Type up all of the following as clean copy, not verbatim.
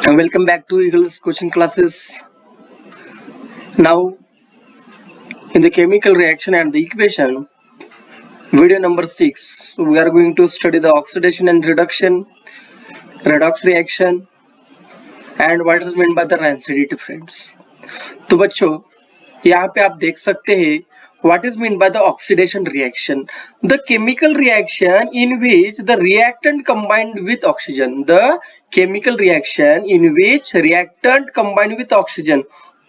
And welcome back to Eagles coaching classes. Now, in the chemical reaction and the equation, video number 6, we are going to study the oxidation and reduction, redox reaction, and what is meant by the rancidity friends. तो बच्चों यहाँ पे आप देख सकते हैं what is meant by the oxidation reaction, the chemical reaction in which the reactant combined with oxygen, the chemical reaction in which reactant combined with oxygen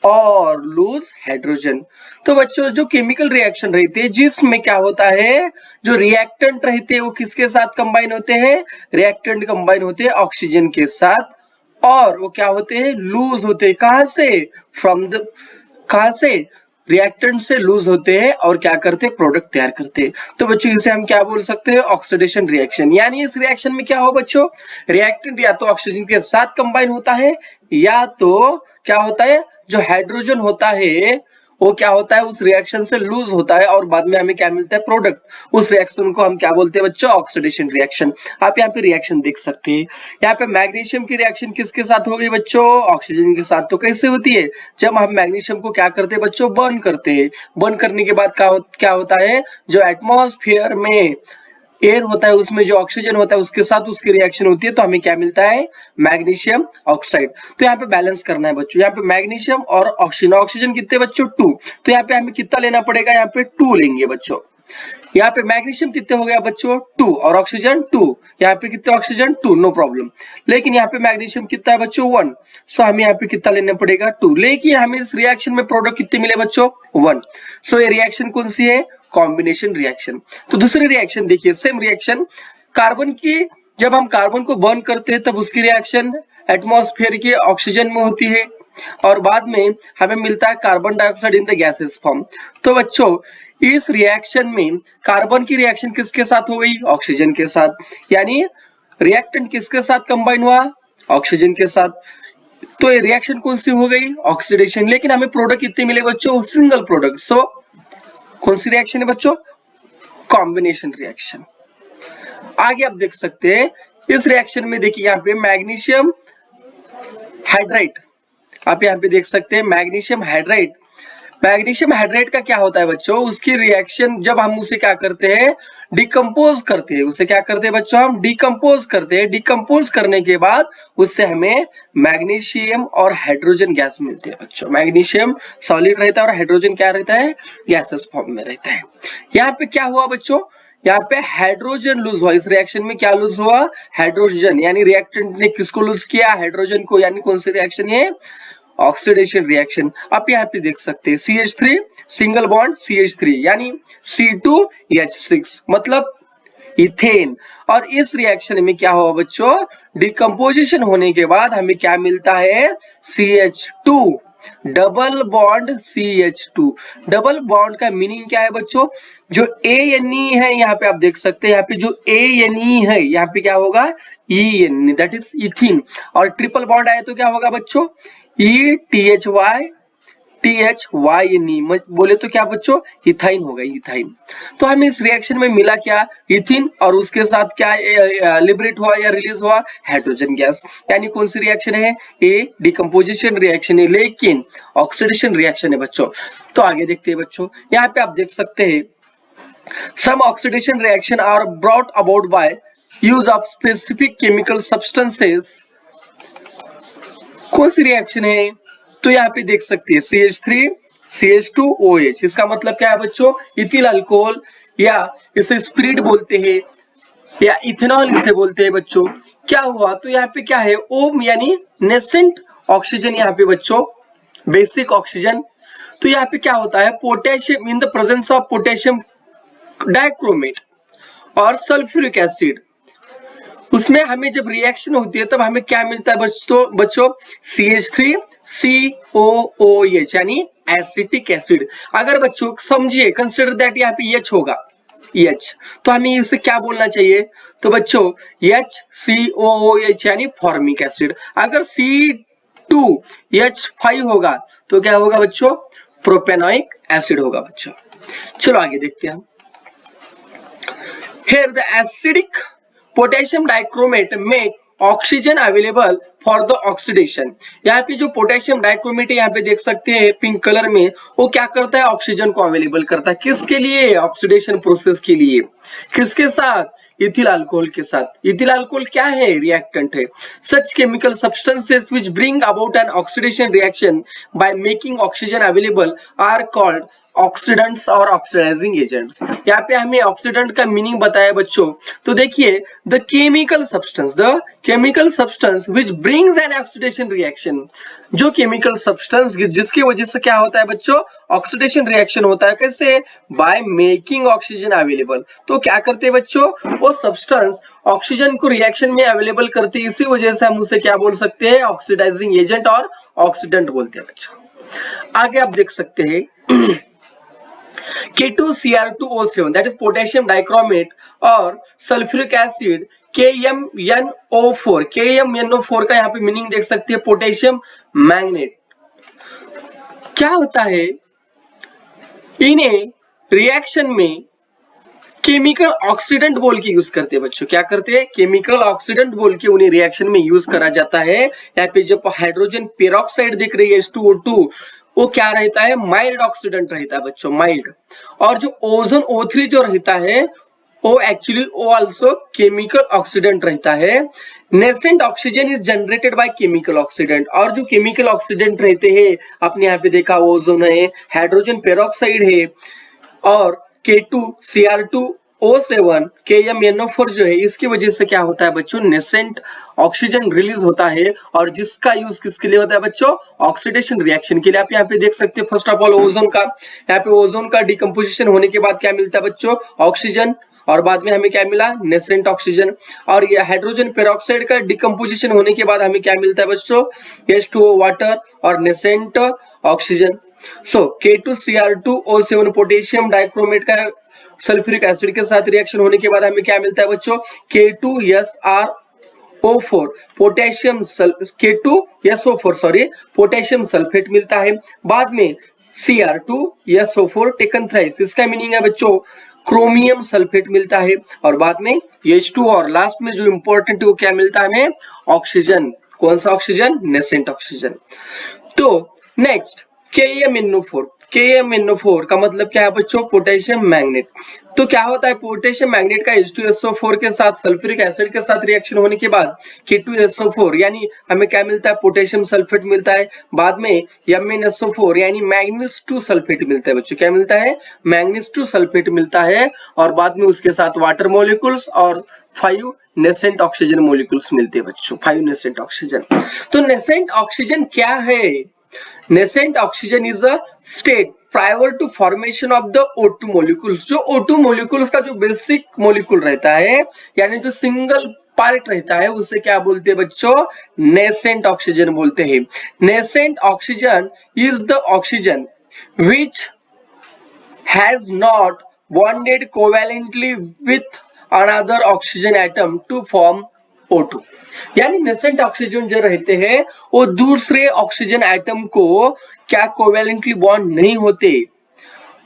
और loose hydrogen. तो बच्चों जो केमिकल रिएक्शन रहती है जिसमें क्या होता है, जो रिएक्टेंट रहते हैं वो किसके साथ कंबाइन होते हैं, रिएक्टेंट कंबाइन होते हैं ऑक्सीजन के साथ, और वो क्या होते हैं, लूज होते हैं। कहां से, फ्रॉम द, कहां से, रिएक्टेंट से लूज होते हैं और क्या करते हैं, प्रोडक्ट तैयार करते हैं। तो बच्चों इसे हम क्या बोल सकते हैं, ऑक्सीडेशन रिएक्शन। यानी इस रिएक्शन में क्या हो बच्चों, रिएक्टेंट या तो ऑक्सीजन के साथ कंबाइन होता है या तो क्या होता है, जो हाइड्रोजन होता है वो क्या होता है, उस रिएक्शन से लूज होता है और बाद में हमें क्या मिलता है, प्रोडक्ट। उस रिएक्शन को हम क्या बोलते हैं बच्चों, ऑक्सीडेशन रिएक्शन। आप यहाँ पे रिएक्शन देख सकते हैं, यहाँ पे मैग्नीशियम की रिएक्शन किसके साथ हो गई बच्चों, ऑक्सीजन के साथ। तो कैसे होती है, जब हम मैग्नीशियम को क्या करते हैं बच्चों, बर्न करते हैं। बर्न करने के बाद क्या होता है, जो एटमॉस्फेयर में एयर होता है उसमें जो ऑक्सीजन होता है उसके साथ उसकी रिएक्शन होती है, तो हमें क्या मिलता है, मैग्नीशियम ऑक्साइड। तो यहाँ पे बैलेंस करना है बच्चों, यहाँ पे मैग्नीशियम और ऑक्सीजन, ऑक्सीजन कितने बच्चों, 2। तो यहाँ पे हमें कितना लेना पड़ेगा, यहाँ पे 2 लेंगे बच्चों। यहाँ पे मैग्नीशियम कितने हो गया बच्चों, 2, और ऑक्सीजन 2। यहाँ पे कितने ऑक्सीजन, 2, नो प्रॉब्लम। लेकिन यहाँ पे मैग्नीशियम कितना है बच्चों, 1। सो हमें यहाँ पे कितना लेना पड़ेगा, 2। लेकिन हमें इस रिएक्शन में प्रोडक्ट कितने मिले बच्चों, 1। सो ये रिएक्शन कौन सी है, कॉम्बिनेशन रिएक्शन। तो दूसरी रिएक्शन देखिए, सेम रिएक्शन, कार्बन की, जब हम कार्बन को बर्न करते हैं तब उसकी रिएक्शन एटमॉस्फेयर के ऑक्सीजन में होती है और बाद में हमें मिलता है carbon dioxide in the gases form. तो बच्चों इस रिएक्शन में कार्बन की रिएक्शन किसके साथ हो गई, ऑक्सीजन के साथ। यानी रिएक्टेंट किसके साथ कंबाइन हुआ, ऑक्सीजन के साथ। तो ये रिएक्शन कौन सी हो गई, ऑक्सीडेशन। लेकिन हमें प्रोडक्ट कितने मिले बच्चों, सिंगल प्रोडक्ट। सो कौन सी रिएक्शन है बच्चों, कॉम्बिनेशन रिएक्शन। आगे आप देख सकते हैं इस रिएक्शन में, देखिए यहाँ पे मैग्नीशियम हाइड्राइड, आप यहाँ पे देख सकते हैं मैग्नीशियम हाइड्राइड। मैग्नीशियम हाइड्राइड का क्या होता है बच्चों, उसकी रिएक्शन जब हम उसे क्या करते हैं, डिकम्पोज करते हैं। उसे क्या करते हैं बच्चों, हम डिकम्पोज करते हैं। डिकम्पोज करने के बाद उससे हमें मैग्नीशियम और हाइड्रोजन गैस मिलती है बच्चों। मैग्नीशियम सॉलिड रहता है और हाइड्रोजन क्या रहता है, गैसेस फॉर्म में रहता है। यहाँ पे क्या हुआ बच्चों, यहाँ पे हाइड्रोजन लूज हुआ। इस रिएक्शन में क्या लूज हुआ, हाइड्रोजन। यानी रिएक्टेंट ने किसको लूज किया, हाइड्रोजन को। यानी कौन सी रिएक्शन है, ऑक्सीडेशन रिएक्शन। आप यहाँ पे देख सकते हैं CH3 सिंगल बॉन्ड CH3 यानी C2H6 मतलब इथेन। और इस रिएक्शन में क्या हुआ बच्चों, डिकम्पोजिशन होने के बाद हमें क्या मिलता है, CH2 double bond CH2। Double bond का मीनिंग क्या है बच्चों, जो ANE है यहाँ पे आप देख सकते हैं, यहाँ पे जो ANE है यहाँ पे क्या होगा, ENE दैट इज इथीन। और ट्रिपल बॉन्ड आए तो क्या होगा बच्चों, THYNE बोले तो क्या बच्चों, इथाइन होगा, इथाइन। तो हमें इस रिएक्शन में मिला क्या, इथिन, और उसके साथ क्या लिबरेट हुआ या रिलीज हुआ, हाइड्रोजन गैस। यानी कौन सी रिएक्शन है, ये डिकम्पोजिशन रिएक्शन है, लेकिन ऑक्सीडेशन रिएक्शन है बच्चों। तो आगे देखते हैं बच्चों, यहाँ पे आप देख सकते हैं some oxidation reaction are brought about by use of specific chemical substances. कौन सी रिएक्शन है, तो यहाँ पे देख सकते हैं CH3 CH2OH। इसका मतलब क्या है बच्चों, इथिल अल्कोहल, या इसे स्पिरिट बोलते हैं या इथेनॉल इसे बोलते हैं बच्चों। क्या हुआ, तो यहाँ पे क्या है, ओम यानी नेसेंट ऑक्सीजन, यहाँ पे बच्चों बेसिक ऑक्सीजन। तो यहाँ पे क्या होता है, potassium in the presence of potassium dichromate और सल्फ्यूरिक एसिड, उसमें हमें जब रिएक्शन होती है तब हमें क्या मिलता है बच्चों CH3COOH यानी एसिटिक एसिड। अगर बच्चों समझिए, कंसिडर दैट यहाँ पे H होगा, H, तो हमें इसे क्या बोलना चाहिए, तो बच्चों HCOOH यानी फॉर्मिक एसिड। अगर C2H5 होगा तो क्या होगा बच्चों, प्रोपेनोइक एसिड होगा बच्चों। चलो आगे देखते हैं। Here the acidic potassium dichromate make oxygen available for the oxidation. यहाँ पे जो पोटेशियम डाइक्रोमेट है यहाँ पे देख सकते हैं पिंक कलर में, वो क्या करता है, ऑक्सीजन को अवेलेबल करता है। किसके लिए, ऑक्सीडेशन प्रोसेस के लिए। किसके साथ, इथिल अल्कोहल के साथ। इथिल अल्कोहल क्या है, रिएक्टेंट है। Such chemical substances which bring about an oxidation reaction by making oxygen available are called oxidants और ऑक्सीडाइजिंग एजेंट्स। यहाँ पे हमें ऑक्सीडेंट का मीनिंग बताया बच्चों, तो देखिए the chemical substance which brings N oxidation reaction, जो केमिकल सब्सटेंस जिसकी वजह से क्या होता है बच्चों, ऑक्सीडेशन रिएक्शन होता है। कैसे, बाय मेकिंग ऑक्सीजन अवेलेबल। तो क्या करते हैं बच्चों, वो सब्सटेंस ऑक्सीजन को रिएक्शन में अवेलेबल करते हैं, इसी वजह से हम उसे क्या बोल सकते हैं, ऑक्सीडाइजिंग एजेंट और ऑक्सीडेंट बोलते हैं बच्चों। आगे आप देख सकते हैं K2Cr2O7 that is potassium dichromate और सल्फ्यूरिक एसिड KMNO4। KMNO4 का यहाँ पे मीनिंग देख सकते हैं, पोटेशियम मैग्नेट। क्या होता है, इन्हें रिएक्शन में केमिकल ऑक्सीडेंट बोल के यूज करते हैं बच्चों। क्या करते हैं, केमिकल ऑक्सीडेंट बोल के उन्हें रिएक्शन में यूज करा जाता है। यहाँ पे जब हाइड्रोजन पेरोक्साइड दिख रही है H2O2, वो क्या रहता है, माइल्ड ऑक्सीडेंट रहता है बच्चों, माइल्ड। और जो ओजोन O3 जो रहता है वो एक्चुअली वो आल्सो केमिकल ऑक्सीडेंट रहता है। Nascent oxygen is generated by chemical oxidant, और जो केमिकल ऑक्सीडेंट रहते हैं आपने यहाँ पे देखा, ओजोन है, हाइड्रोजन पेरोक्साइड है और K2Cr2O7 KMNO4 जो है, इसकी वजह से क्या होता है बच्चों, नेसेंट ऑक्सीजन रिलीज होता है, और जिसका यूज किसके लिए होता है बच्चों, ऑक्सीडेशन रिएक्शन के लिए। आप यहाँ पे देख सकते हैं फर्स्ट ऑफ ऑल ओजोन का, यहाँ पे ओजोन का डिकम्पोजिशन होने के बाद क्या मिलता है बच्चों, ऑक्सीजन, और बाद में हमें क्या मिला, नेसेंट ऑक्सीजन। और ये हाइड्रोजन पेरोक्साइड का डिकम्पोजिशन होने के बाद हमें क्या मिलता है बच्चों, H2O वाटर और नेसेंट ऑक्सीजन। सो K2Cr2O7 पोटेशियम डाइक्रोमेट का सल्फ्यूरिक एसिड के साथ रिएक्शन होने के बाद हमें क्या मिलता है बच्चों, K2SrO4 पोटेशियम सल्फेट मिलता है। बाद में Cr2SO4 टेकन थ्राइस, इसका मीनिंग है बच्चों क्रोमियम सल्फेट मिलता है। और बाद में H2 और लास्ट में जो इंपॉर्टेंट है वो क्या मिलता है हमें, ऑक्सीजन। कौन सा ऑक्सीजन, नेसेंट ऑक्सीजन। तो नेक्स्ट KMNO4 का मतलब क्या है बच्चों, पोटेशियम मैग्नेट। तो क्या होता है, पोटेशियम मैग्नेट का H2SO4 के साथ सल्फ्यूरिक एसिड के साथ रिएक्शन होने के बाद K2SO4 यानी हमें क्या मिलता है, पोटेशियम सल्फेट मिलता है। बाद में MnSO4 यानी मैग्नीज 2 सल्फेट मिलता है बच्चों। क्या मिलता है, मैग्नीज 2 सल्फेट मिलता है, और बाद में उसके साथ वाटर मॉलिक्यूल्स और 5 नेसेंट ऑक्सीजन मॉलिक्यूल्स मिलते हैं बच्चों, 5 नेसेंट ऑक्सीजन। तो नेसेंट ऑक्सीजन क्या है, Nascent oxygen is a state prior to formation of the O2 molecules। जो O2 molecules का जो बेसिक मोलिक्यूल रहता है, यानी जो सिंगल पार्ट रहता है, उसे क्या बोलते हैं बच्चों, नेसेंट ऑक्सीजन बोलते हैं। Nascent oxygen is the oxygen which has not bonded covalently with another oxygen atom to form O2। यानी नेसेंट ऑक्सीजन जो रहते हैं वो दूसरे ऑक्सीजन एटम को क्या कोवेलेंटली बॉन्ड नहीं होते,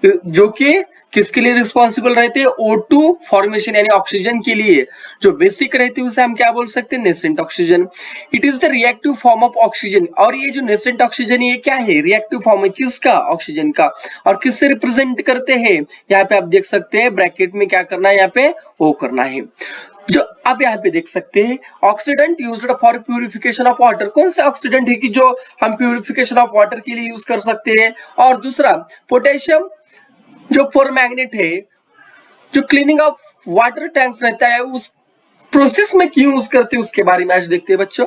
जो कि किसके लिए रिस्पॉन्सिबल रहते हैं, O2 फॉर्मेशन यानी ऑक्सीजन के लिए। जो बेसिक रहते हैं उसे हम क्या बोल सकते हैं, nascent oxygen. It is the reactive form of oxygen, और ये जो नेसेंट ऑक्सीजन ये क्या है, रिएक्टिव फॉर्म है किसका, ऑक्सीजन का। और किससे रिप्रेजेंट करते हैं, यहाँ पे आप देख सकते हैं ब्रैकेट में क्या करना है, यहाँ पे O करना है। जो आप यहाँ पे देख सकते हैं oxidant used for purification of water, कौन सा ऑक्सीडेंट है कि जो हम प्यूरिफिकेशन ऑफ वाटर के लिए यूज कर सकते हैं। और दूसरा पोटेशियम जो परमैंगनेट है, जो क्लीनिंग ऑफ वाटर टैंक्स रहता है, उस प्रोसेस में क्यों यूज करते हैं उसके बारे में आज देखते हैं बच्चों।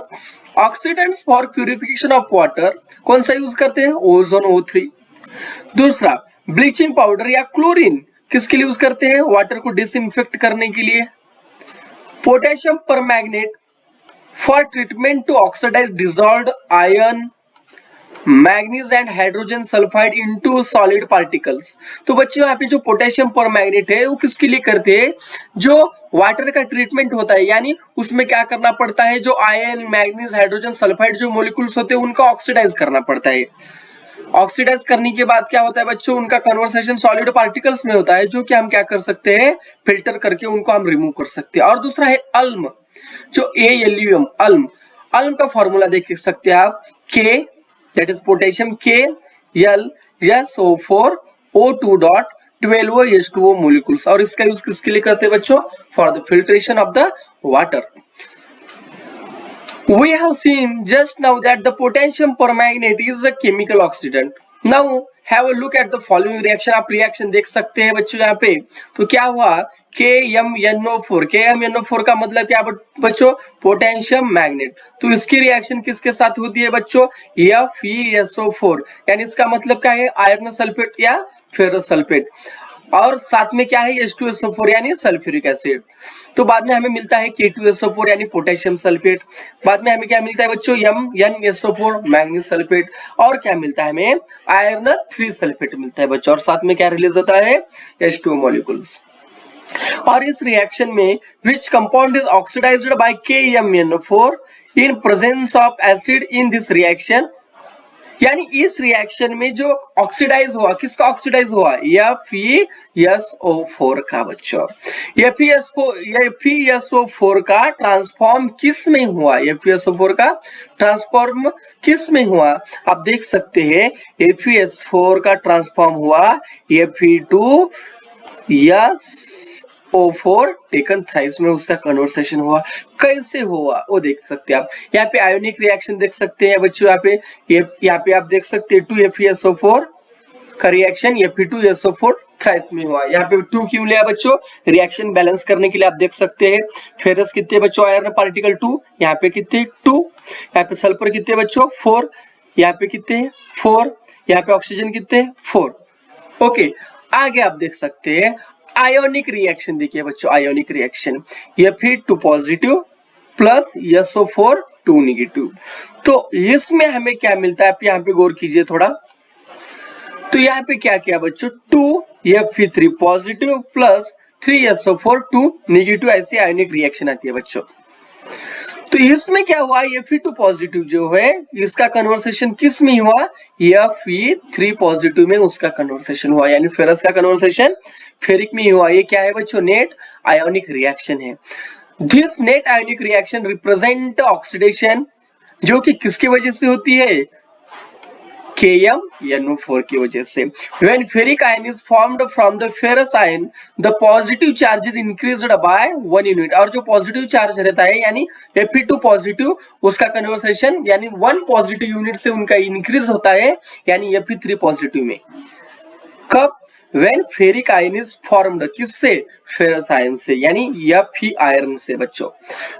Oxidants for purification of water कौन सा यूज करते हैं, ओजोन O3। दूसरा ब्लीचिंग पाउडर या क्लोरीन किसके लिए यूज करते हैं, वाटर को डिसइंफेक्ट करने के लिए। Potassium permanganate for treatment to oxidise dissolved iron, manganese and hydrogen sulphide into solid particles. तो बच्चों यहाँ पे जो पोटेशियम परमैंगनेट है वो किसके लिए करते हैं, जो वाटर का ट्रीटमेंट होता है, यानी उसमें क्या करना पड़ता है, जो आयरन, मैग्नीज, हाइड्रोजन सल्फाइड जो मॉलिक्यूल्स होते हैं उनको ऑक्सीडाइज करना पड़ता है। ऑक्सीडाइज करने के बाद क्या होता है बच्चों, उनका कन्वर्सेशन सॉलिड पार्टिकल्स में होता है, जो कि हम क्या कर सकते हैं, फिल्टर करके उनको हम रिमूव कर सकते हैं। और दूसरा है अल्म, जो ALUM अल्म, अल्म का फॉर्मूला देख सकते हैं आप, K that is potassium, KLSO4O2.12H2O molecules. और इसका यूज किसके लिए करते हैं बच्चों? For the filtration of the water. We have seen just now that the potassium permanganate is a chemical oxidant. Now have a look at the following reaction। आप reaction देख सकते हैं बच्चों यहाँ पे। तो क्या हुआ? KMnO4, KMnO4 का मतलब क्या बच्चों? Potassium magnet. तो इसकी रिएक्शन किसके साथ होती है बच्चों? FeSO4, यानी इसका मतलब क्या है? आयरन सल्फेट या फेरस सल्फेट, और साथ में क्या है? H2SO4 यानी सल्फ्यूरिक एसिड। तो बाद में हमें मिलता है K2SO4 यानी पोटेशियम सल्फेट। बाद में हमें क्या मिलता है बच्चों? MnSO4 manganese sulphate. और क्या मिलता है हमें? आयरन 3 सल्फेट मिलता है बच्चों। और साथ में क्या रिलीज होता है? H2O molecules. और इस रिएक्शन में which compound is oxidised by KMnO4 in presence of acid in this reaction, यानी इस रिएक्शन में जो ऑक्सीडाइज हुआ, किसका ऑक्सीडाइज हुआ? FeSO4 का बच्चों। FeSO4 का ट्रांसफॉर्म किस में हुआ? FeSO4 का ट्रांसफॉर्म किस में हुआ? आप देख सकते हैं FeS4 का ट्रांसफॉर्म हुआ Fe2SO4 टेकन थ्राइस में, उसका कन्वर्सेशन हुआ। कैसे हुआ वो देख सकते हैं आप। यहाँ पे आयोनिक रिएक्शन देख सकते हैं बच्चों। यहाँ पे आप देख सकते हैं 2FeSO4 का रिएक्शन Fe2SO4 थ्राइस में हुआ। यहाँ पे 2 क्यों लिया बच्चों? रिएक्शन बैलेंस करने के लिए। आप देख सकते हैं फेरस कितने बच्चों? आयरन पार्टिकल 2, यहाँ पे कितने? 2। यहाँ पे सल्फर कितने बच्चों? 4। यहाँ पे कितने? 4। यहाँ पे ऑक्सीजन कितने? 4। ओके, आगे आप देख सकते हैं आयोनिक रिएक्शन। देखिए बच्चों, ionic reaction Fe2 positive plus SO4 2 negative. तो इसमें हमें क्या मिलता है? आप यहाँ पे गौर कीजिए थोड़ा। तो यहाँ पे क्या किया बच्चों? 2Fe3 positive plus 3SO4 2 negative, ऐसी आयोनिक रिएक्शन आती है बच्चों। तो इसमें क्या हुआ? Fe2 पॉजिटिव जो है इसका कन्वर्सेशन किस में हुआ? Fe3 पॉजिटिव में उसका कन्वर्सेशन हुआ, यानी फेरस का कन्वर्सेशन फेरिक में हुआ। ये क्या है बच्चों? नेट आयोनिक रिएक्शन है। This net ionic reaction represent oxidation, जो कि किसकी वजह से होती है? KMnO4 की वजह से। When ferric ion is formed from the ferrous ion, the positive charge is increased by 1 unit। और जो पॉजिटिव चार्ज रहता है यानी Fe2 पॉजिटिव, उसका कन्वर्सेशन यानी 1 पॉजिटिव यूनिट से उनका इंक्रीज होता है, यानी Fe3 पॉजिटिव में। कब? When ferric ion is formed, किससे? ferrous ion से, यानी Fe आयरन से बच्चों।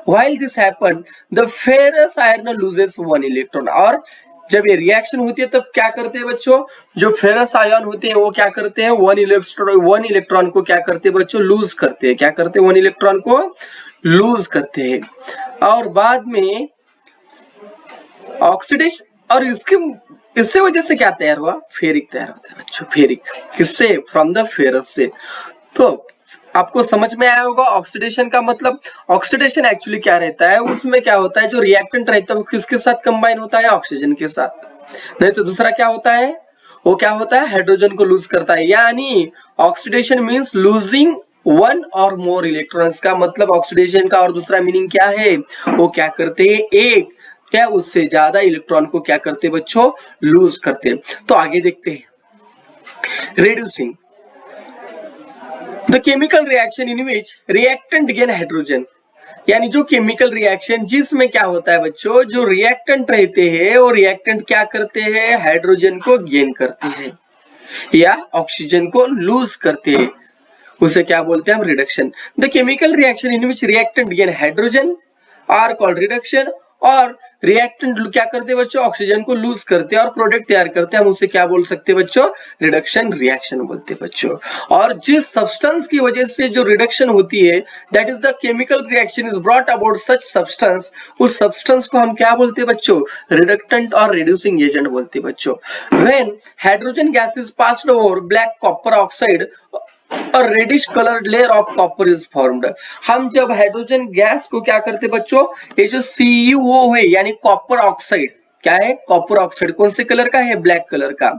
While this happen, the ferrous iron loses 1 electron। और जब ये रिएक्शन होती है तब क्या करते हैं बच्चों? जो फेरस आयन होते हैं वो क्या करते हैं? 1 इलेक्ट्रॉन को क्या करते हैं बच्चों? लूज करते हैं। क्या करते हैं? 1 इलेक्ट्रॉन को लूज करते हैं। और बाद में ऑक्सीडेशन, और इससे वजह से क्या तैयार हुआ? फेरिक तैयार होता है बच्चों। फेरिक किससे? फ्रॉम द फेरस से। तो आपको समझ में आया होगा ऑक्सीडेशन का मतलब। ऑक्सीडेशन एक्चुअली क्या रहता है? उसमें क्या होता है? जो रिएक्टेंट रहता है वो किसके साथ कंबाइन होता है? ऑक्सीजन के साथ। नहीं तो दूसरा क्या होता है? वो क्या होता है? हाइड्रोजन को लूज करता है। यानी ऑक्सीडेशन मींस लूजिंग 1 और मोर इलेक्ट्रॉन्स का मतलब ऑक्सीडेशन का और दूसरा मीनिंग क्या है? वो क्या करते हैं? एक या उससे ज्यादा इलेक्ट्रॉन को क्या करते बच्चों? लूज करते। तो आगे देखते हैं reducing the chemical reaction in which reactant gain hydrogen, यानी जो केमिकल रिएक्शन जिसमें क्या होता है बच्चों? जो रिएक्टेंट रहते हैं वो रिएक्टेंट क्या करते हैं? हाइड्रोजन को गेन करते हैं या ऑक्सीजन को लूज करते हैं, उसे क्या बोलते हैं हम? Reduction. The chemical reaction in which reactant gain hydrogen are called reduction. और रिएक्टेंट क्या करते हैं बच्चों? ऑक्सीजन को लूज करते हैं और प्रोडक्ट तैयार करते हैं, हम उसे क्या बोल सकते हैं बच्चों? रिडक्शन रिएक्शन बोलते हैं बच्चों। और जिस सब्सटेंस की वजह से जो रिडक्शन होती है that is the chemical reaction is brought about such substance, उस सब्सटेंस को हम क्या बोलते हैं बच्चों? रिडक्टेंट और रिड्यूसिंग एजेंट बोलते हैं बच्चों। When hydrogen gas is passed over black copper oxide और reddish coloured layer of copper is formed. हम जब हाइड्रोजन गैस को क्या करते बच्चों? ये जो CuO है यानी कॉपर ऑक्साइड, क्या है? कॉपर ऑक्साइड कौन से कलर का है? ब्लैक कलर का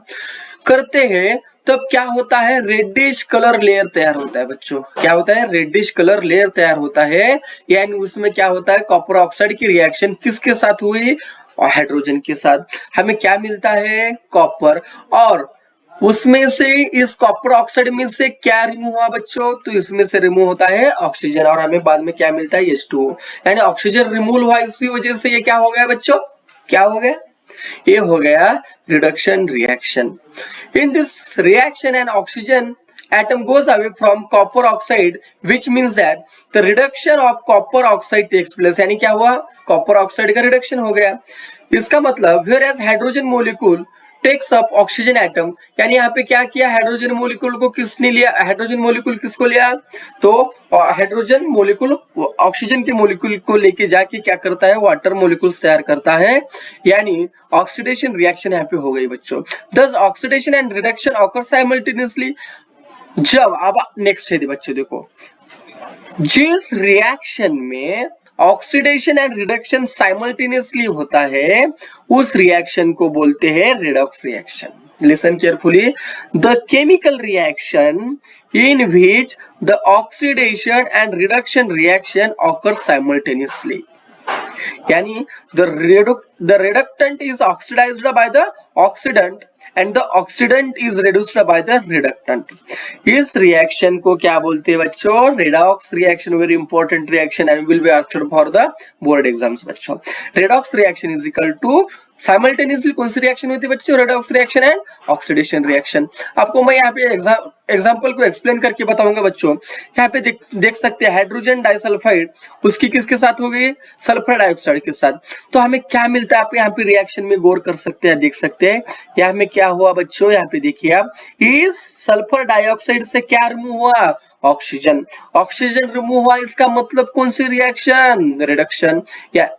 करते हैं। तब क्या होता है, रेडिश कलर लेयर तैयार होता है बच्चों। क्या होता है, रेडिश कलर लेयर तैयार होता है। यानी उसमें क्या होता है, कॉपर ऑक्साइड की रिएक्शन किसके साथ हुई, और हाइड्रोजन के साथ। हमें क्या मिलता है, कॉपर, और उसमें से इस कॉपर ऑक्साइड में से क्या रिमूव हुआ बच्चों, तो इसमें से रिमूव होता है ऑक्सीजन, और हमें बाद में क्या मिलता है, H2O। यानी ऑक्सीजन रिमूव हुआ, इसी वजह से ये क्या हो गया बच्चों, क्या हो गया, ये हो गया reduction reaction. In this reaction N oxygen atom goes away from copper oxide, which means that the reduction of copper oxide takes place। यानी क्या हुआ, कॉपर ऑक्साइड का रिडक्शन हो गया। इसका मतलब whereas hydrogen molecule takes up oxygen atom, यानी यहाँ पे क्या किया, हाइड्रोजन मोलिक्यूल को किसने लिया, हाइड्रोजन मोलिक्यूल किसको लिया, तो हाइड्रोजन मोलिक्यूल ऑक्सीजन के मोलिक्यूल को लेके जाके क्या करता है, वाटर मोलिक्यूल्स तैयार करता है। यानी ऑक्सीडेशन रिएक्शन यहाँ पे हो गई बच्चों। दस oxidation and reduction occur simultaneously. जब अब नेक्स्ट है बच्चों, देखो जिस रिएक्शन में ऑक्सीडेशन एंड रिडक्शन साइमल्टेनियसली होता है, उस रिएक्शन को बोलते हैं redox reaction. Listen carefully, the chemical reaction in which the oxidation and reduction reaction occur simultaneously। यानी the reductant is oxidized by the oxidant and the oxidant is reduced by the reductant। इस reaction को क्या बोलते हैं बच्चों, redox reaction. Very important reaction and will be asked for the board exams बच्चों। Redox reaction is equal to simultaneously कौन सी reaction होती है बच्चों, redox reaction and oxidation reaction. आपको मैं यहाँ पे एग्जाम्पल को एक्सप्लेन करके बताऊंगा बच्चों। यहाँ पे देख सकते हैं हाइड्रोजन डाइसल्फाइड उसकी किसके साथ हो गई, सल्फर डाइऑक्साइड के साथ। तो हमें क्या मिलता है, आप यहाँ पे रिएक्शन में गौर कर सकते हैं, देख सकते हैं यहाँ में क्या हुआ बच्चों। यहाँ पे देखिए आप, इस सल्फर डाइऑक्साइड से क्या रिमूव हुआ, ऑक्सीजन। ऑक्सीजन रिमूव हुआ, इसका मतलब कौन सी रिएक्शन, रिडक्शन। या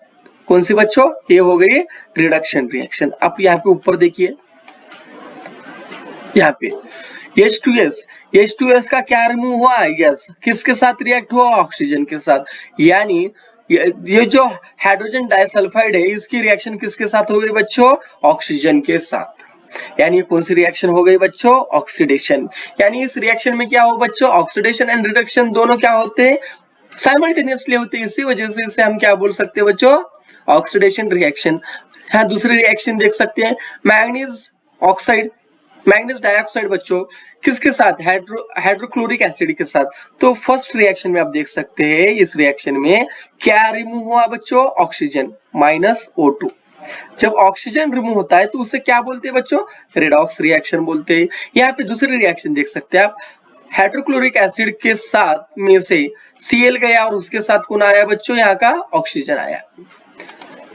कौन सी बच्चों, ये हो गई रिडक्शन रिएक्शन। आप यहाँ पे ऊपर देखिए, यहाँ पे H2S का क्या रिमूव हुआ, यस, किसके साथ रिएक्ट हुआ, ऑक्सीजन के साथ। यानी ये जो हाइड्रोजन डाइसल्फाइड है, इसकी रिएक्शन किसके साथ हो गई बच्चों, ऑक्सीजन के साथ। यानी कौन सी रिएक्शन हो गई बच्चों, ऑक्सीडेशन। यानी इस रिएक्शन में क्या हो बच्चों, ऑक्सीडेशन एंड रिडक्शन दोनों क्या होते हैं, साइमल्टेनियसली होते हैं। इसी वजह से इसे हम क्या बोल सकते हैं बच्चों, ऑक्सीडेशन रिएक्शन। हाँ, दूसरी रिएक्शन देख सकते हैं, मैग्नीज ऑक्साइड, मैग्नीज डाइऑक्साइड बच्चों किसके साथ, हाइड्रोक्लोरिक एसिड के साथ। तो फर्स्ट रिएक्शन में आप देख सकते हैं, इस रिएक्शन में क्या रिमूव हुआ बच्चों, ऑक्सीजन माइनस O2। जब ऑक्सीजन रिमूव होता है तो उसे क्या बोलते हैं बच्चों, रेडॉक्स रिएक्शन बोलते हैं। यहाँ पे दूसरी रिएक्शन देख सकते हैं आप, हाइड्रोक्लोरिक एसिड के साथ में से Cl गया और उसके साथ कौन आया बच्चों, यहाँ का ऑक्सीजन आया।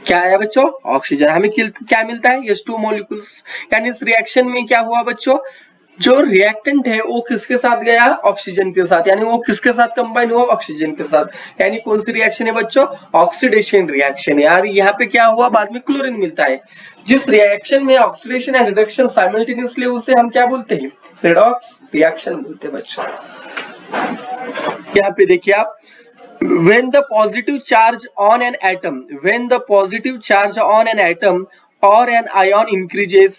क्या आया बच्चों, ऑक्सीजन। हमें क्या मिलता है, H2 मॉलिक्यूल्स। यानी इस रिएक्शन में क्या हुआ बच्चों, जो रिएक्टेंट है वो किसके साथ गया, ऑक्सीजन के साथ। यानी वो किसके साथ कंबाइन हुआ, ऑक्सीजन के साथ। यानी कौन सी रिएक्शन है बच्चों, ऑक्सीडेशन रिएक्शन। यार यहाँ पे क्या हुआ, बाद में क्लोरीन मिलता है। जिस रिएक्शन में ऑक्सीडेशन एंड रिडक्शन साइमल्टेनियसली, उसे हम क्या बोलते हैं, रेडॉक्स रिएक्शन बोलते हैं बच्चों। यहाँ पे देखिए आप, when the positive charge on an atom or an ion increases,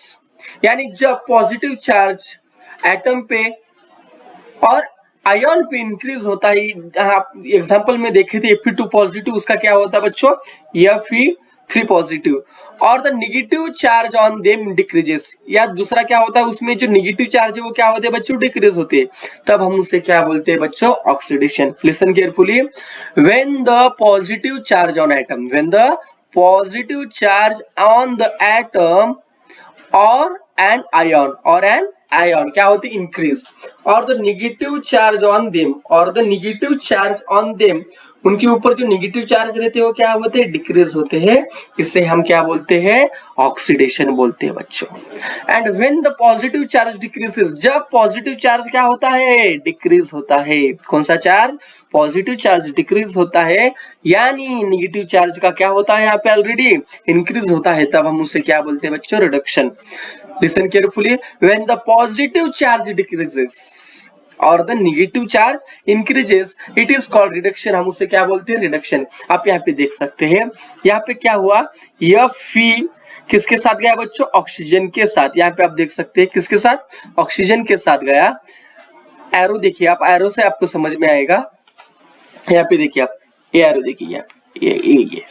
यानी जब पॉजिटिव चार्ज एटम पे और आयन पे इंक्रीज होता है, आप एग्जांपल में देखे थे Fe2 पॉजिटिव, उसका क्या होता है बच्चों, Fe3 पॉजिटिव, और the negative charge on them decreases. या दूसरा क्या होता है, उसमें जो नेगेटिव चार्ज है वो क्या होते हैं बच्चों, डिक्रीज होते हैं। तब हम उसे क्या बोलते हैं बच्चों, oxidation. Listen carefully, when the positive charge on atom, when the positive charge on the atom और एन आयन क्या होती है, इंक्रीज, और the negative charge on them, और the negative charge on them, उनके ऊपर जो नेगेटिव चार्ज रहते हैं वो क्या होते हैं, डिक्रीज होते हैं। इसे हम क्या बोलते हैं, ऑक्सीडेशन बोलते हैं बच्चों। And when the positive charge decreases, जब पॉजिटिव चार्ज क्या होता है, डिक्रीज होता है। कौन सा चार्ज, पॉजिटिव चार्ज डिक्रीज होता है, यानी नेगेटिव चार्ज का क्या होता है यहाँ पे ऑलरेडी इंक्रीज होता है। तब हम उसे क्या बोलते हैं बच्चों, reduction. Listen carefully, when the positive charge decreases और the negative charge increases, it is called reduction. हम उसे क्या बोलते हैं, रिडक्शन। आप यहाँ पे देख सकते हैं, यहाँ पे क्या हुआ, किसके साथ गया बच्चों? ऑक्सीजन के साथ। यहाँ पे आप देख सकते हैं किसके साथ? ऑक्सीजन के साथ गया। एरो देखिए आप, एरो से आपको समझ में आएगा। यहाँ पे देखिए आप, ये एरो देखिए, यहाँ पे ये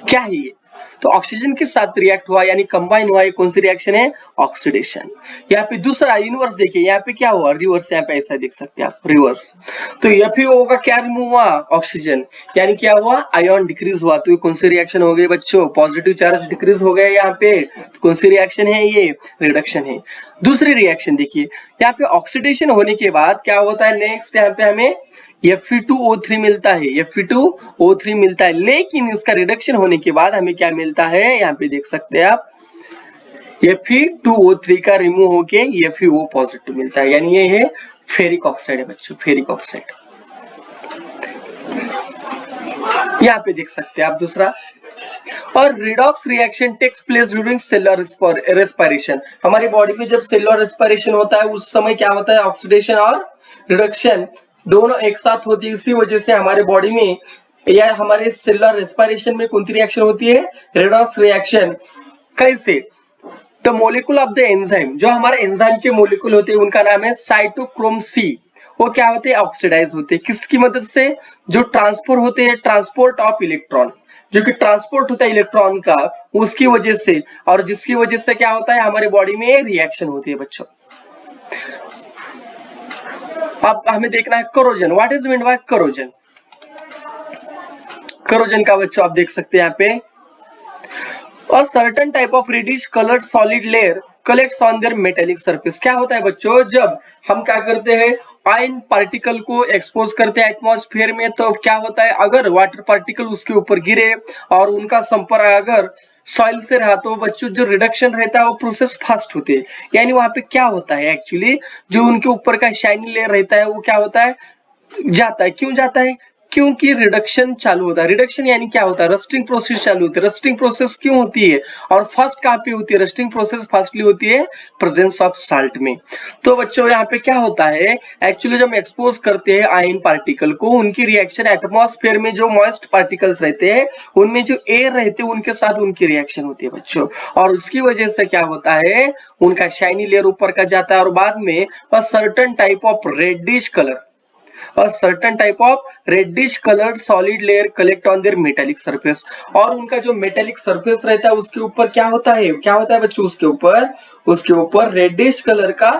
क्या है ये? तो ऑक्सीजन के साथ रिएक्ट हुआ यानी कंबाइन हुआ। ये कौन सी रिएक्शन है? ऑक्सीडेशन। यहाँ पे दूसरा इनवर्स देखिए, यहाँ पे क्या हुआ? रिवर्स। यहाँ पे ऐसा देख सकते हैं आप, रिवर्स। तो FeO का क्या रिमूव हुआ? ऑक्सीजन, यानी क्या हुआ? आयन डिक्रीज हुआ। तो ये कौन सी रिएक्शन हो गई बच्चों? पॉजिटिव चार्ज डिक्रीज हो गया यहाँ पे। तो कौन सी रिएक्शन है ये? रिडक्शन है। दूसरी रिएक्शन देखिए, यहाँ पे ऑक्सीडेशन होने के बाद क्या होता है? नेक्स्ट यहाँ पे हमें Fe2O3 मिलता है, Fe2O3 मिलता है। लेकिन इसका रिडक्शन होने के बाद हमें क्या मिलता है? यहाँ पे देख सकते हैं आप, Fe2O3 का रिमूव होके FeO पॉजिटिव मिलता है, यानी ये है फेरिक ऑक्साइड है बच्चों, फेरिक ऑक्साइड। यहाँ पे देख सकते हैं आप दूसरा। और redox reaction takes place during cellular respiration. हमारी बॉडी में जब सेलुलर रेस्पिरेशन होता है उस समय क्या होता है? ऑक्सीडेशन और रिडक्शन दोनों एक साथ होती है। इसी वजह से हमारे बॉडी में या हमारे सेलुलर रेस्पिरेशन में कौन सी रिएक्शन होती है? Redox reaction. कैसे? The molecule of the enzyme, जो हमारे एंजाइम के मोलिक्यूल होते हैं उनका नाम है साइटोक्रोम C। वो क्या होते हैं? ऑक्सीडाइज होते हैं। किसकी मदद से? जो ट्रांसपोर्ट होते हैं, ट्रांसपोर्ट ऑफ इलेक्ट्रॉन, जो कि ट्रांसपोर्ट होता है इलेक्ट्रॉन का, उसकी वजह से, और जिसकी वजह से क्या होता है? हमारी बॉडी में रिएक्शन होती है बच्चों। अब हमें देखना है corrosion. What is mean by corrosion? Corrosion का बच्चों आप देख सकते हैं यहाँ पे, और certain type of reddish coloured solid layer collects on their metallic surface. क्या होता है बच्चों? जब हम क्या करते हैं? आयन पार्टिकल को एक्सपोज करते हैं एटमॉस्फेयर में, तो क्या होता है? अगर वाटर पार्टिकल उसके ऊपर गिरे और उनका संपर्क अगर सॉइल से रहा तो बच्चों जो रिडक्शन रहता है वो प्रोसेस फास्ट होते हैं। यानी वहां पे क्या होता है? एक्चुअली जो उनके ऊपर का शाइनी लेयर रहता है वो क्या होता है? जाता है। क्यों जाता है? क्योंकि रिडक्शन चालू होता है। रिडक्शन यानी क्या होता है? रस्टिंग प्रोसेस चालू होती है। रस्टिंग प्रोसेस क्यों होती है और फास्ट कहाँ पे होती है? रस्टिंग प्रोसेस फास्टली होती है प्रेजेंस ऑफ साल्ट में। तो बच्चों यहाँ पे क्या होता है? एक्चुअली जब हम एक्सपोज करते हैं आयन पार्टिकल को, उनकी रिएक्शन एटमॉस्फेयर में जो मॉइस्ट पार्टिकल्स रहते हैं उनमें जो एयर रहते हैं उनके साथ उनकी रिएक्शन होती है बच्चों, और उसकी वजह से क्या होता है? उनका शाइनी लेयर ऊपर का जाता है और बाद में certain type of reddish colour और certain type of reddish coloured solid layer collect on their metallic surface. और उनका जो मेटेलिक सरफेस रहता है उसके ऊपर क्या होता है? क्या होता है बच्चों? उसके ऊपर रेडिश कलर का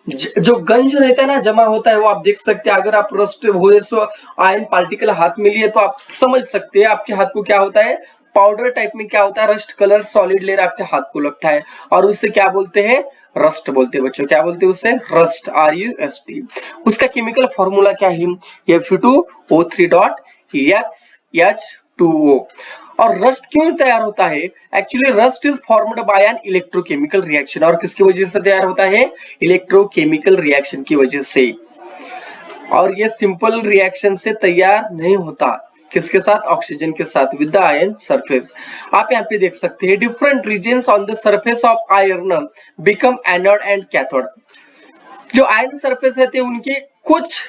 जो गंज रहता है ना, जमा होता है। वो आप देख सकते हैं। अगर आप रस्ट हुए सो आयन पार्टिकल हाथ में लिए तो आप समझ सकते हैं आपके हाथ को क्या होता है? पाउडर टाइप में क्या होता है? रस्ट कलर सॉलिड लेयर आपके हाथ को लगता है, और उसे क्या बोलते हैं? रस्ट बोलते हैं बच्चों। क्या बोलते हैं उसे? Rust, RUST। उसका केमिकल फॉर्मूला क्या है? Fe2O3.XH2O। और रस्ट क्यों तैयार होता है? Actually rust is formed by an electrochemical reaction. और किसकी वजह से तैयार होता है? इलेक्ट्रोकेमिकल रिएक्शन की वजह से। और ये सिंपल रिएक्शन से तैयार नहीं होता। किसके साथ? ऑक्सीजन के साथ, विद द आयन सरफेस। आप यहाँ पे देख सकते हैं different regions on the surface of iron become anode and cathode. जो आयन सरफेस रहते हैं उनके कुछ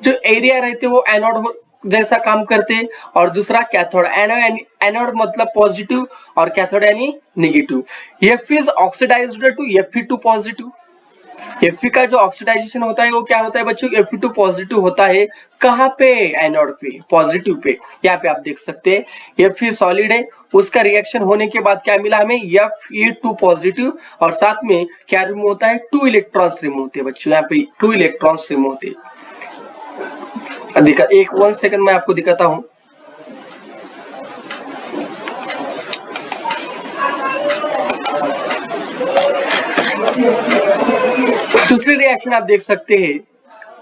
जो एरिया रहते हैं वो एनोड जैसा काम करते हैं, और दूसरा कैथोड। एनोड मतलब पॉजिटिव और कैथोड यानी negative. F is oxidised to Fe2 positive. Fe का जो ऑक्सीडाइजेशन होता है वो क्या होता है बच्चों? Fe2 पॉजिटिव होता है। कहाँ पे? एनोड पे, पॉजिटिव पे। यहाँ पे आप देख सकते हैं Fe सॉलिड है, उसका रिएक्शन होने के बाद क्या मिला हमें? Fe2 पॉजिटिव, और साथ में क्या रिमूव होता है? 2 इलेक्ट्रॉन्स रिमूव होते हैं बच्चों। यहाँ पे 2 इलेक्ट्रॉन्स रिमूव होते हैं। एक 1 सेकंड मैं आपको दिखाता हूँ। दूसरी रिएक्शन आप देख सकते हैं,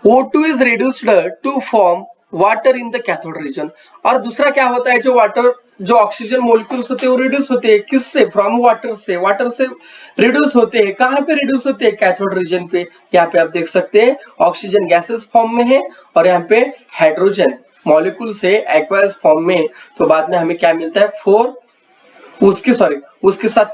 O2 is reduced to form water in the cathode region। और दूसरा क्या होता है? जो ऑक्सीजन मोलिक्यूल्स होते हैं वो रिड्यूस होते हैं। किससे? फ्रॉम वाटर से। वाटर से रिड्यूस होते हैं। कहाँ पे रिड्यूस होते हैं? कैथोड रीजन पे। यहाँ पे आप देख सकते हैं ऑक्सीजन गैसेस फॉर्म में है, और यहाँ पे हाइड्रोजन मॉलिक्यूल से एक्वायस फॉर्म में। तो बाद में हमें क्या मिलता है? 4 उसके साथ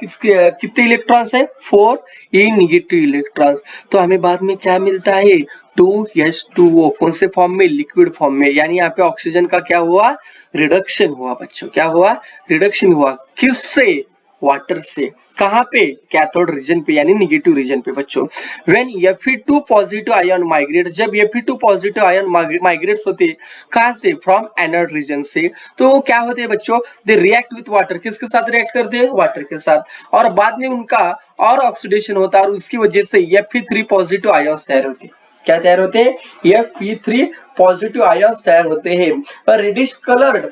कितने इलेक्ट्रॉन्स है? 4 ये नेगेटिव इलेक्ट्रॉन्स। तो हमें बाद में क्या मिलता है? 2H2O। कौन से फॉर्म में? लिक्विड फॉर्म में। यानी यहाँ पे ऑक्सीजन का क्या हुआ? रिडक्शन हुआ बच्चों। क्या हुआ? रिडक्शन हुआ। किससे? वाटर से। कहाँ पे? कैथोड रीजन पे यानी निगेटिव रीजन पे बच्चों। When Fe2 positive ion migrate, जब Fe2 पॉजिटिव आयन माइग्रेट्स होते हैं कहाँ से? फ्रॉम एनोड रीजन से, तो वो क्या होते हैं बच्चों? दे रिएक्ट विथ वाटर, किसके साथ रिएक्ट करते हैं? वाटर के साथ, और बाद में उनका और ऑक्सीडेशन होता है और उसकी वजह से Fe3 पॉजिटिव आयन्स तैयार होते हैं। क्या तैयार होते हैं? Fe3 पॉजिटिव आयन्स तैयार होते हैं। Reddish coloured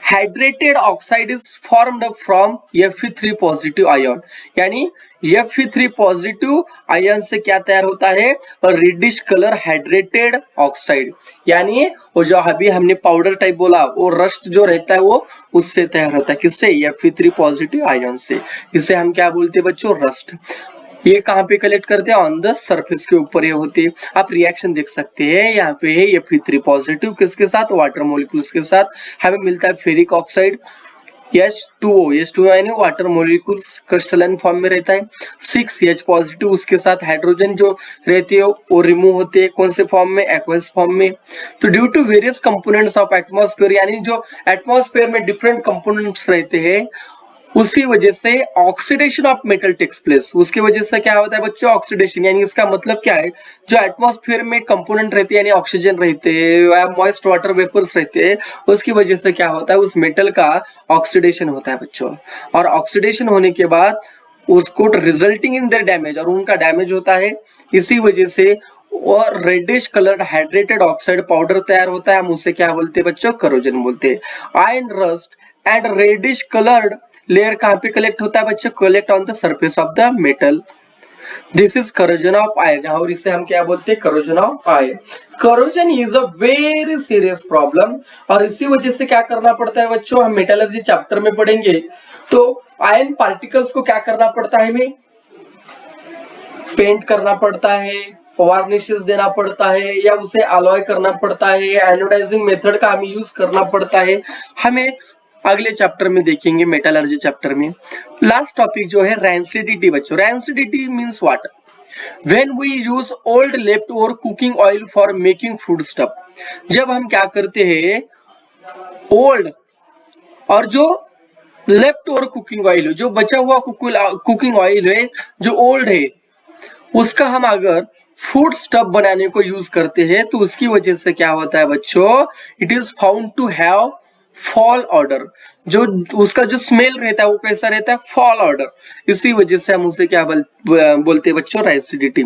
hydrated oxide is formed from Fe3 positive ion, यानी Fe3 पॉजिटिव आयन से क्या तैयार होता है? रेडिश कलर हाइड्रेटेड ऑक्साइड, यानी वो जो अभी हमने पाउडर टाइप बोला वो रस्ट जो रहता है वो उससे तैयार होता है। किससे? Fe3 पॉजिटिव आयन से। इसे हम क्या बोलते हैं बच्चों? रस्ट। ये कहाँ पे कलेक्ट करते हैं? ऑन द सरफेस के ऊपर ये होते हैं। आप रिएक्शन देख सकते हैं, यहाँ पे है Fe3 पॉजिटिव किसके साथ? वाटर मॉलिक्यूल्स के साथ। हमें मिलता है फेरिक ऑक्साइड H2O यानी वाटर मॉलिक्यूल्स क्रिस्टलाइन फॉर्म में रहता है। 6H पॉजिटिव, उसके साथ हाइड्रोजन जो रहती है वो रिमूव होते हैं, कौन से फॉर्म में? एक्वस फॉर्म में। तो due to various components of atmosphere, यानी जो एटमॉस्फेयर में डिफरेंट कंपोनेंट्स रहते हैं उसी वजह से oxidation of metal takes place. उसकी वजह से क्या होता है बच्चों? ऑक्सीडेशन, यानी इसका मतलब क्या है? जो एटमॉस्फेयर में कंपोनेंट रहते हैं यानी ऑक्सीजन रहते हैं, मॉइस्ट वाटर वेपर्स रहते हैं, उसकी वजह से क्या होता है? उस मेटल का ऑक्सीडेशन होता है बच्चों, और ऑक्सीडेशन होने के बाद उसको रिजल्टिंग इन देयर डैमेज, और उनका डैमेज होता है। इसी वजह से और reddish coloured hydrated oxide powder तैयार होता है। हम उसे क्या बोलते हैं बच्चों? करोजन बोलते हैं। Iron rust and reddish coloured layer कहाँ पे कलेक्ट होता है बच्चों? Collect on the surface of the metal. This is corrosion of iron, और इसे हम क्या बोलते हैं? Corrosion of iron. Corrosion is a very serious problem, और इसी वजह से क्या करना पड़ता है बच्चों? हम मेटलर्जी चैप्टर में पढ़ेंगे तो आयरन पार्टिकल्स को क्या करना पड़ता है? हमें पेंट करना पड़ता है, वार्निशेस देना पड़ता है, या उसे अलॉय करना पड़ता है, एनोडाइजिंग मेथड का हमें यूज करना पड़ता है। हमें अगले चैप्टर में देखेंगे, मेटलर्जी चैप्टर में। लास्ट टॉपिक जो है रैंसिडिटी बच्चों। Rancidity means what? When we use old left over cooking oil for making food stuff. जब हम क्या करते हैं, ओल्ड और जो लेफ्ट ओवर कुकिंग ऑयल, जो बचा हुआ कुकिंग ऑयल है जो ओल्ड है, उसका हम अगर फूड स्टफ बनाने को यूज करते हैं तो उसकी वजह से क्या होता है बच्चों? It is found to have foul order. जो उसका जो स्मेल रहता है वो कैसा रहता है? Foul order. इसी वजह से हम उसे क्या बोलते हैं बच्चों? Rancidity.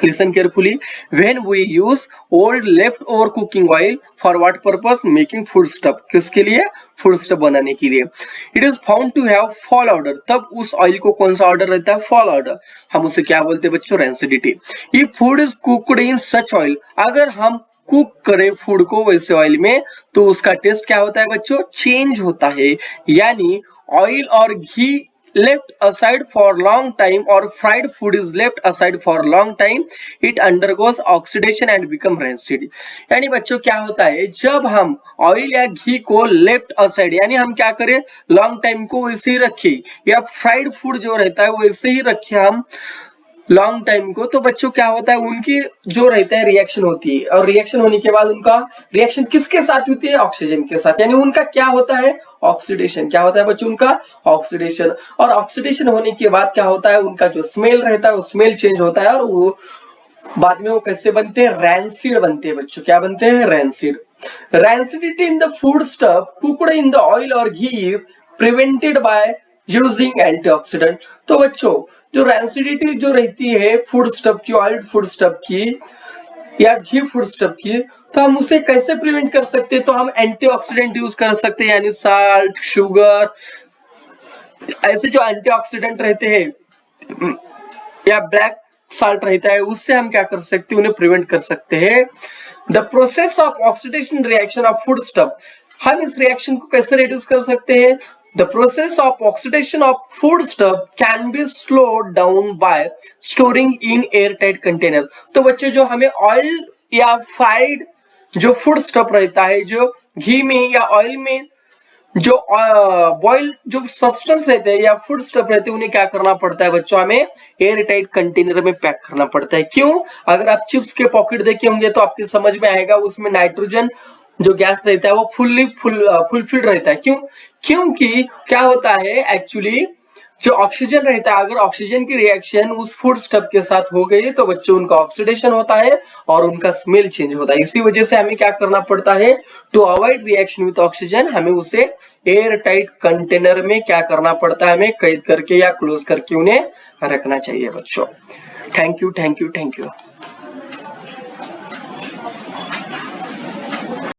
Listen carefully. When we use old leftover cooking oil for what purpose? Making food stuff. किसके लिए? फूड स्टफ बनाने के लिए। It is found to have foul order, तब उस ऑयल को कौन सा ऑर्डर रहता है? Foul order. हम उसे क्या बोलते हैं बच्चों? रैंसिडिटी। ये food is cooked in such oil, अगर हम कुक करें फूड को वैसे ऑयल में तो उसका टेस्ट क्या होता है बच्चों? चेंज होता है। यानी ऑयल और घी left aside for long time or fried food is left aside for long time, it undergoes oxidation and become rancid। यानी बच्चों क्या होता है, जब हम ऑयल या घी को लेफ्ट असाइड यानी हम क्या करें, लॉन्ग टाइम को वैसे ही रखें, या फ्राइड फूड जो रहता है वैसे ही रखें हम लॉन्ग टाइम को, तो बच्चों क्या होता है, उनकी जो रहता है रिएक्शन होती है, और रिएक्शन होने के बाद उनका रिएक्शन किसके साथ होती है? ऑक्सीजन के साथ। यानी उनका क्या होता है? ऑक्सीडेशन। क्या होता है बच्चों? उनका ऑक्सीडेशन। और ऑक्सीडेशन होने के बाद क्या होता है? उनका जो स्मेल रहता है वो स्मेल चेंज होता है, और वो बाद में वो कैसे बनते हैं? रैंसिड बनते हैं बच्चों। क्या बनते हैं? Rancid. Rancidity in the food stuff cooked in the oil और ghee is prevented by using antioxidant. तो बच्चों जो रैंसिडिटी जो रहती है फूड स्टफ की, ऑयल फूड स्टफ की या घी फूड स्टफ की, तो हम उसे कैसे प्रिवेंट कर सकते हैं? तो हम एंटीऑक्सीडेंट यूज कर सकते हैं, यानी साल्ट, शुगर, ऐसे जो एंटीऑक्सीडेंट रहते हैं या ब्लैक साल्ट रहता है, उससे हम क्या कर सकते हैं? उन्हें प्रिवेंट कर सकते हैं। The process of oxidation reaction of food stuff, हम इस रिएक्शन को कैसे रिड्यूस कर सकते हैं? The process of oxidation of food stuff can be slowed down by storing in airtight container। तो बच्चे जो हमें ऑयल या फ्राइड जो फूड स्टफ रहता है, जो घी में या ऑयल में जो बॉइल जो सब्सटेंस रहते हैं या फूड स्टफ रहते हैं, उन्हें क्या करना पड़ता है बच्चों? हमें एयर टाइट कंटेनर में पैक करना पड़ता है। क्यों? अगर आप चिप्स के पॉकेट देखे होंगे तो आपके समझ में आएगा, उसमें नाइट्रोजन जो गैस रहता है वो फुलफिल्ड रहता है। क्यों? क्योंकि क्या होता है एक्चुअली जो ऑक्सीजन रहता है, अगर ऑक्सीजन की रिएक्शन उस फूड स्टफ के साथ हो गई तो बच्चों उनका ऑक्सीडेशन होता है और उनका स्मेल चेंज होता है। इसी वजह से हमें क्या करना पड़ता है, to avoid reaction with oxygen हमें उसे एयर टाइट कंटेनर में क्या करना पड़ता है, हमें कैद करके या क्लोज करके उन्हें रखना चाहिए बच्चों। Thank you.